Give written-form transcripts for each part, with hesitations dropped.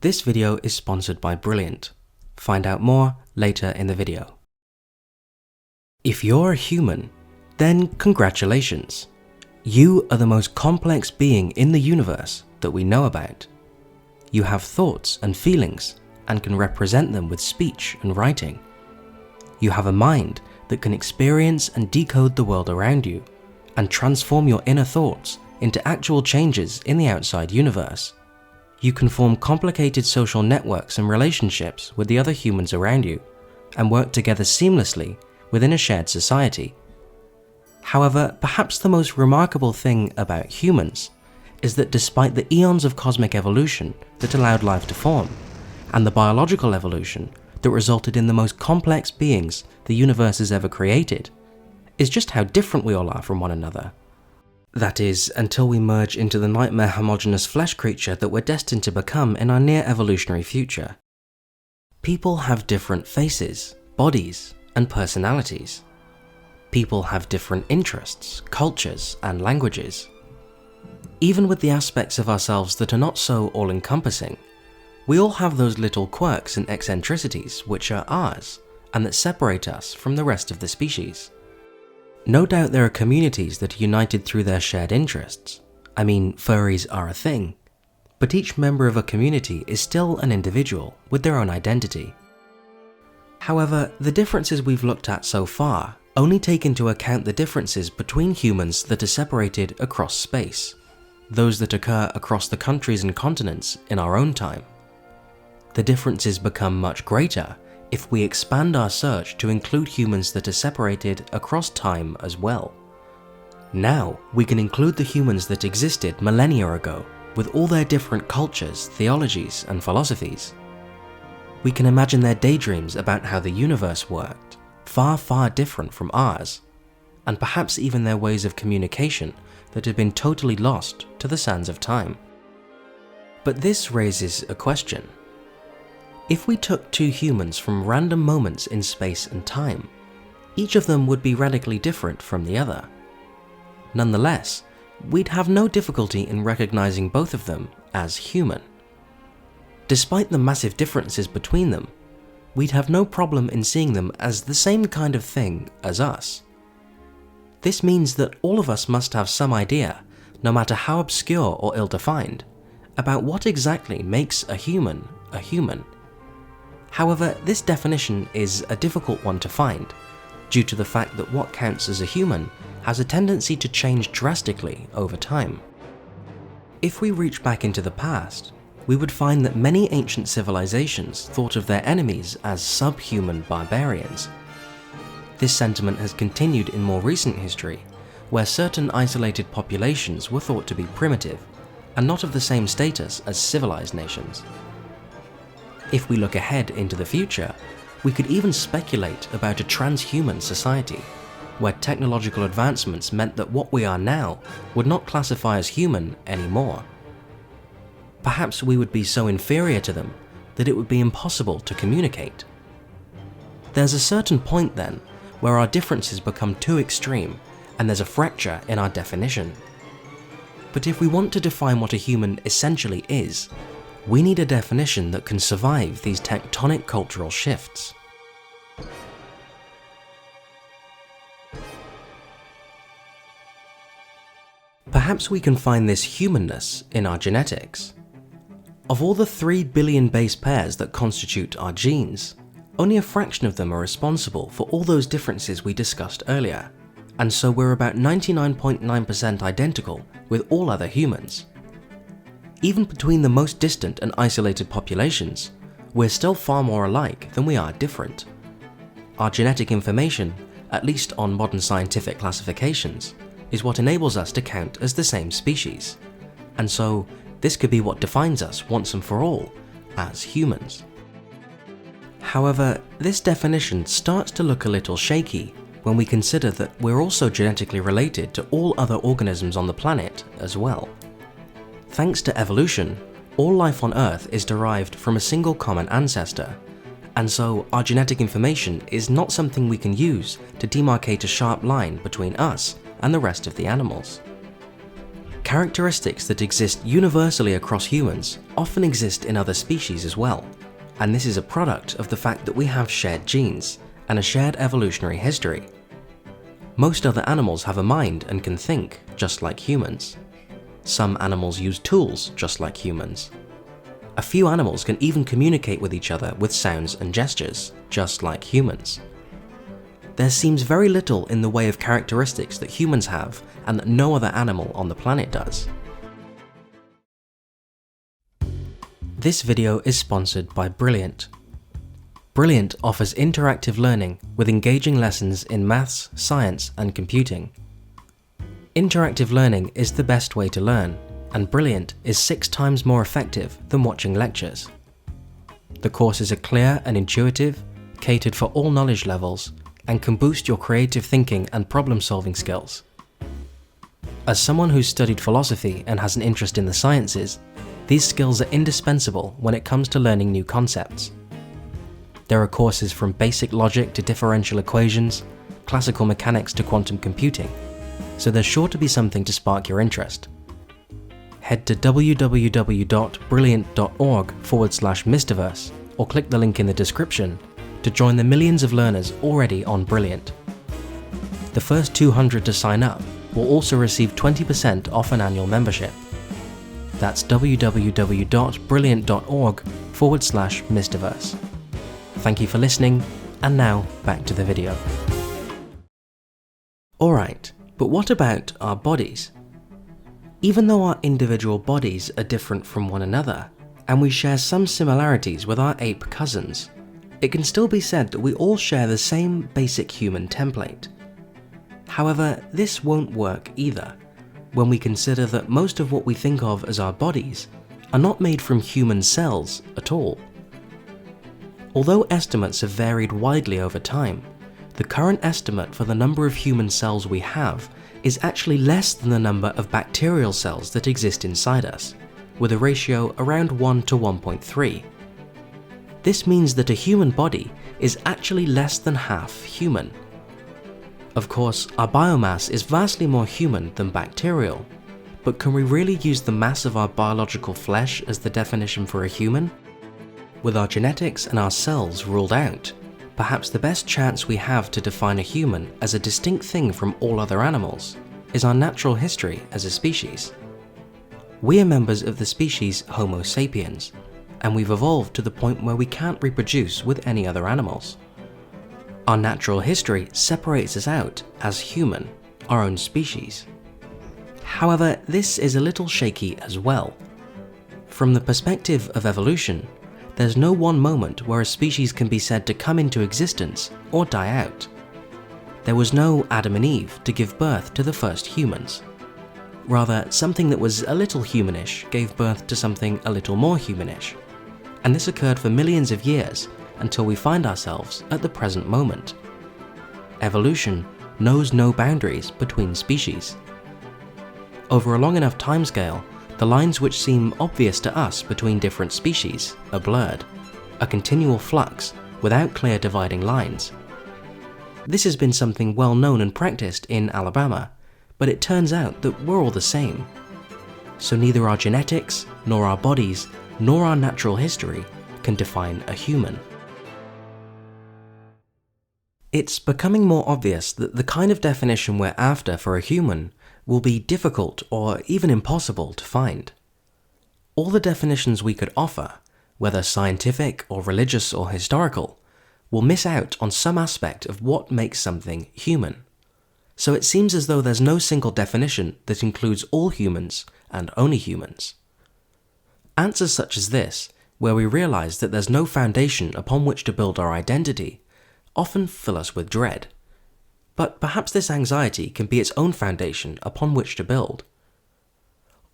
This video is sponsored by Brilliant. Find out more later in the video. If you're a human, then congratulations. You are the most complex being in the universe that we know about. You have thoughts and feelings and can represent them with speech and writing. You have a mind that can experience and decode the world around you and transform your inner thoughts into actual changes in the outside universe. You can form complicated social networks and relationships with the other humans around you and work together seamlessly within a shared society. However, perhaps the most remarkable thing about humans is that despite the eons of cosmic evolution that allowed life to form, and the biological evolution that resulted in the most complex beings the universe has ever created, is just how different we all are from one another. That is, until we merge into the nightmare homogeneous flesh creature that we're destined to become in our near evolutionary future. People have different faces, bodies, and personalities. People have different interests, cultures, and languages. Even with the aspects of ourselves that are not so all-encompassing, we all have those little quirks and eccentricities which are ours and that separate us from the rest of the species. No doubt there are communities that are united through their shared interests. I mean, furries are a thing. But each member of a community is still an individual with their own identity. However, the differences we've looked at so far only take into account the differences between humans that are separated across space, those that occur across the countries and continents in our own time. The differences become much greater if we expand our search to include humans that are separated across time as well. Now, we can include the humans that existed millennia ago, with all their different cultures, theologies, and philosophies. We can imagine their daydreams about how the universe worked, far, far different from ours, and perhaps even their ways of communication that had been totally lost to the sands of time. But this raises a question. If we took two humans from random moments in space and time, each of them would be radically different from the other. Nonetheless, we'd have no difficulty in recognizing both of them as human. Despite the massive differences between them, we'd have no problem in seeing them as the same kind of thing as us. This means that all of us must have some idea, no matter how obscure or ill-defined, about what exactly makes a human a human. However, this definition is a difficult one to find, due to the fact that what counts as a human has a tendency to change drastically over time. If we reach back into the past, we would find that many ancient civilizations thought of their enemies as subhuman barbarians. This sentiment has continued in more recent history, where certain isolated populations were thought to be primitive, and not of the same status as civilized nations. If we look ahead into the future, we could even speculate about a transhuman society, where technological advancements meant that what we are now would not classify as human anymore. Perhaps we would be so inferior to them that it would be impossible to communicate. There's a certain point then where our differences become too extreme and there's a fracture in our definition. But if we want to define what a human essentially is, we need a definition that can survive these tectonic cultural shifts. Perhaps we can find this humanness in our genetics. Of all the 3 billion base pairs that constitute our genes, only a fraction of them are responsible for all those differences we discussed earlier, and so we're about 99.9% identical with all other humans. Even between the most distant and isolated populations, we're still far more alike than we are different. Our genetic information, at least on modern scientific classifications, is what enables us to count as the same species, and so this could be what defines us once and for all as humans. However, this definition starts to look a little shaky when we consider that we're also genetically related to all other organisms on the planet as well. Thanks to evolution, all life on Earth is derived from a single common ancestor, and so our genetic information is not something we can use to demarcate a sharp line between us and the rest of the animals. characteristics that exist universally across humans often exist in other species as well, and this is a product of the fact that we have shared genes and a shared evolutionary history. Most other animals have a mind and can think, just like humans. Some animals use tools, just like humans. A few animals can even communicate with each other with sounds and gestures, just like humans. There seems very little in the way of characteristics that humans have and that no other animal on the planet does. This video is sponsored by Brilliant. Brilliant offers interactive learning with engaging lessons in maths, science, and computing. Interactive learning is the best way to learn, and Brilliant is 6 times more effective than watching lectures. The courses are clear and intuitive, catered for all knowledge levels, and can boost your creative thinking and problem-solving skills. As someone who's studied philosophy and has an interest in the sciences, these skills are indispensable when it comes to learning new concepts. There are courses from basic logic to differential equations, classical mechanics to quantum computing, so there's sure to be something to spark your interest. Head to www.brilliant.org/mystiverse or click the link in the description to join the millions of learners already on Brilliant. The first 200 to sign up will also receive 20% off an annual membership. That's www.brilliant.org/mystiverse. Thank you for listening, and now back to the video. Alright, but what about our bodies? Even though our individual bodies are different from one another, and we share some similarities with our ape cousins, it can still be said that we all share the same basic human template. However, this won't work either, when we consider that most of what we think of as our bodies are not made from human cells at all. Although estimates have varied widely over time, the current estimate for the number of human cells we have is actually less than the number of bacterial cells that exist inside us, with a ratio around 1 to 1.3. This means that a human body is actually less than half human. Of course, our biomass is vastly more human than bacterial, but can we really use the mass of our biological flesh as the definition for a human? With our genetics and our cells ruled out, perhaps the best chance we have to define a human as a distinct thing from all other animals is our natural history as a species. We are members of the species Homo sapiens, and we've evolved to the point where we can't reproduce with any other animals. Our natural history separates us out as human, our own species. However, this is a little shaky as well. From the perspective of evolution, there's no one moment where a species can be said to come into existence or die out. There was no Adam and Eve to give birth to the first humans. Rather, something that was a little humanish gave birth to something a little more humanish. And this occurred for millions of years until we find ourselves at the present moment. Evolution knows no boundaries between species. Over a long enough timescale, the lines which seem obvious to us between different species are blurred, a continual flux without clear dividing lines. This has been something well known and practiced in Alabama, but it turns out that we're all the same. So neither our genetics, nor our bodies, nor our natural history can define a human. It's becoming more obvious that the kind of definition we're after for a human will be difficult or even impossible to find. All the definitions we could offer, whether scientific or religious or historical, will miss out on some aspect of what makes something human. So it seems as though there's no single definition that includes all humans and only humans. Answers such as this, where we realize that there's no foundation upon which to build our identity, often fill us with dread. But perhaps this anxiety can be its own foundation upon which to build.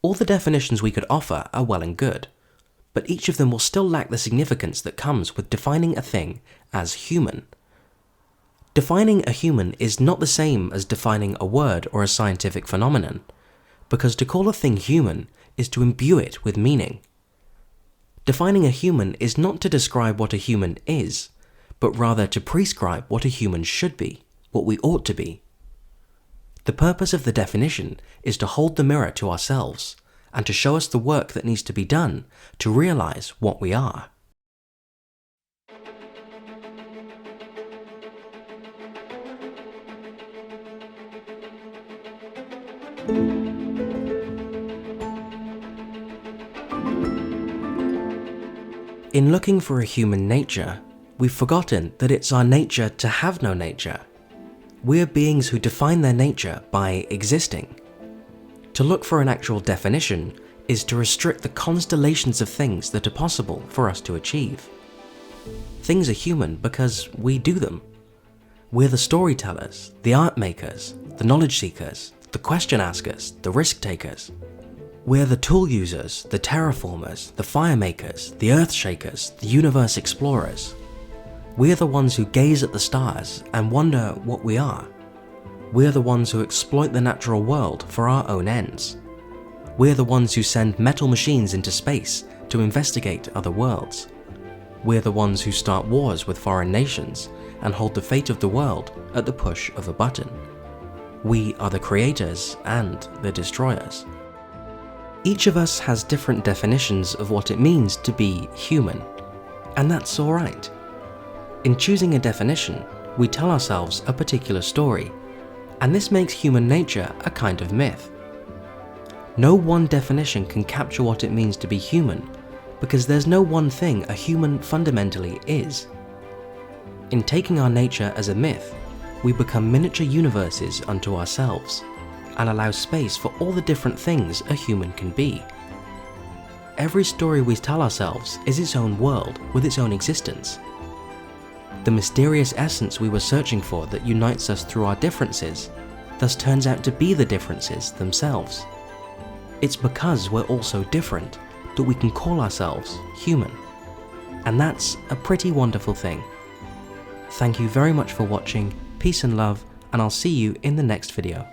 All the definitions we could offer are well and good, but each of them will still lack the significance that comes with defining a thing as human. Defining a human is not the same as defining a word or a scientific phenomenon, because to call a thing human is to imbue it with meaning. Defining a human is not to describe what a human is, but rather to prescribe what a human should be, what we ought to be. The purpose of the definition is to hold the mirror to ourselves and to show us the work that needs to be done to realize what we are. In looking for a human nature, we've forgotten that it's our nature to have no nature. We're beings who define their nature by existing. To look for an actual definition is to restrict the constellations of things that are possible for us to achieve. Things are human because we do them. We're the storytellers, the art makers, the knowledge seekers, the question askers, the risk takers. We're the tool users, the terraformers, the fire makers, the earth shakers, the universe explorers. We're the ones who gaze at the stars and wonder what we are. We're the ones who exploit the natural world for our own ends. We're the ones who send metal machines into space to investigate other worlds. We're the ones who start wars with foreign nations and hold the fate of the world at the push of a button. We are the creators and the destroyers. Each of us has different definitions of what it means to be human, and that's alright. In choosing a definition, we tell ourselves a particular story, and this makes human nature a kind of myth. No one definition can capture what it means to be human, because there's no one thing a human fundamentally is. In taking our nature as a myth, we become miniature universes unto ourselves, and allow space for all the different things a human can be. Every story we tell ourselves is its own world with its own existence. The mysterious essence we were searching for that unites us through our differences thus turns out to be the differences themselves. It's because we're all so different that we can call ourselves human. And that's a pretty wonderful thing. Thank you very much for watching, peace and love, and I'll see you in the next video.